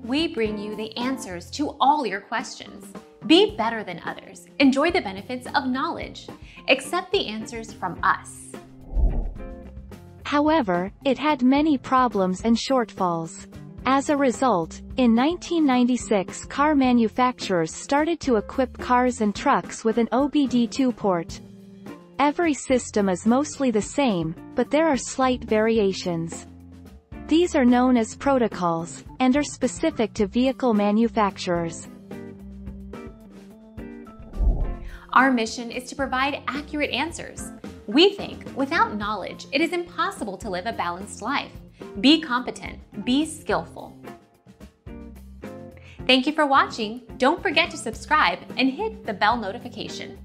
we bring you the answers to all your questions. Be better than others. Enjoy the benefits of knowledge. Accept the answers from us. However, it had many problems and shortfalls. As a result, in 1996 car manufacturers started to equip cars and trucks with an obd2 port. Every system is mostly the same, but there are slight variations. These are known as protocols, and are specific to vehicle manufacturers. Our mission is to provide accurate answers. We think without knowledge, it is impossible to live a balanced life. Be competent, be skillful. Thank you for watching. Don't forget to subscribe and hit the bell notification.